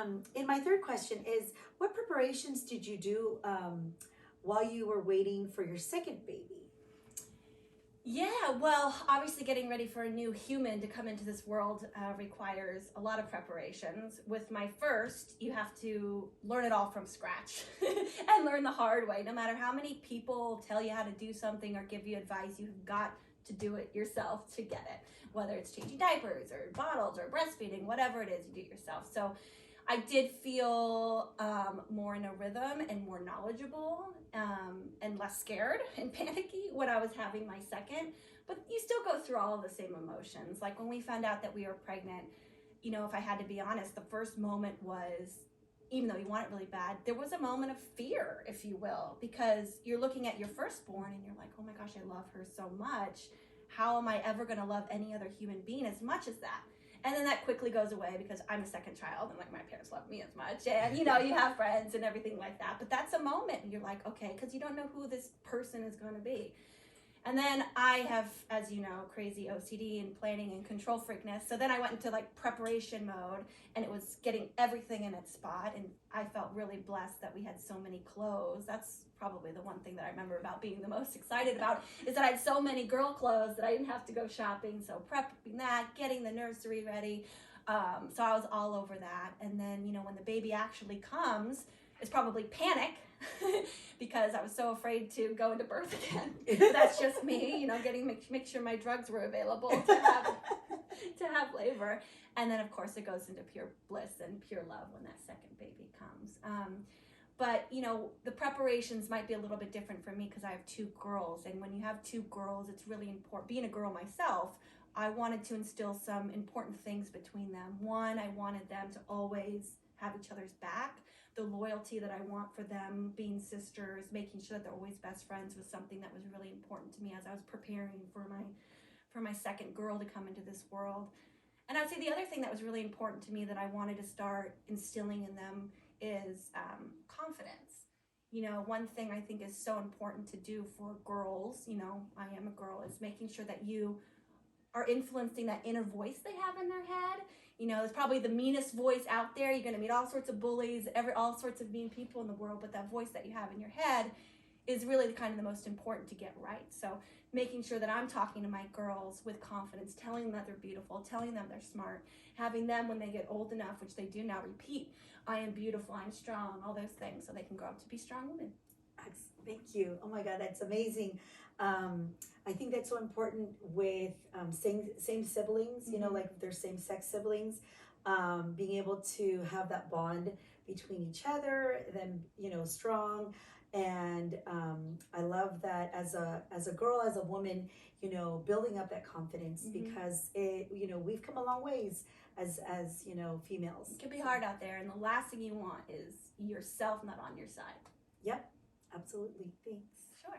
And my third question is, what preparations did you do while you were waiting for your second baby? Yeah, well, obviously getting ready for a new human to come into this world requires a lot of preparations. With my first, you have to learn it all from scratch and learn the hard way. No matter how many people tell you how to do something or give you advice, you've got to do it yourself to get it. Whether it's changing diapers or bottles or breastfeeding, whatever it is, you do it yourself. So I did feel more in a rhythm and more knowledgeable and less scared and panicky when I was having my second. But you still go through all of the same emotions. Like when we found out that we were pregnant, you know, if I had to be honest, the first moment was, even though you want it really bad, there was a moment of fear, if you will, because you're looking at your firstborn and you're like, oh my gosh, I love her so much. How am I ever going to love any other human being as much as that? And then that quickly goes away because I'm a second child and like my parents love me as much, and you know, you have friends and everything like that. But that's a moment and you're like, okay, because you don't know who this person is going to be. And then I have, as you know, crazy OCD and planning and control freakness. So then I went into like preparation mode and it was getting everything in its spot. And I felt really blessed that we had so many clothes. That's probably the one thing that I remember about being the most excited about is that I had so many girl clothes that I didn't have to go shopping. So prepping that, getting the nursery ready. So I was all over that. And then, you know, when the baby actually comes, it's probably panic because I was so afraid to go into birth again. That's just me, you know, make sure my drugs were available to have labor. And then of course it goes into pure bliss and pure love when that second baby comes. But you know, the preparations might be a little bit different for me because I have two girls, and when you have two girls, it's really important. Being a girl myself, I wanted to instill some important things between them. One, I wanted them to always have each other's back. The loyalty that I want for them, being sisters, making sure that they're always best friends, was something that was really important to me as I was preparing for my second girl to come into this world. And I'd say the other thing that was really important to me that I wanted to start instilling in them is confidence. You know, one thing I think is so important to do for girls, you know, I am a girl, is making sure that you are influencing that inner voice they have in their head. You know, it's probably the meanest voice out there. You're going to meet all sorts of bullies, all sorts of mean people in the world, but that voice that you have in your head is really kind of the most important to get right. So making sure that I'm talking to my girls with confidence, telling them that they're beautiful, telling them they're smart, having them when they get old enough, which they do now, repeat, I am beautiful, I'm strong, all those things, so they can grow up to be strong women. Thank you. Oh my God, that's amazing. I think that's so important with same siblings, you know, like if they're same sex siblings, being able to have that bond between each other, them, you know, strong. And I love that as a girl, as a woman, you know, building up that confidence because it, you know, we've come a long ways as you know, females. It can be hard out there, and the last thing you want is yourself not on your side. Yep, absolutely. Thanks. Sure.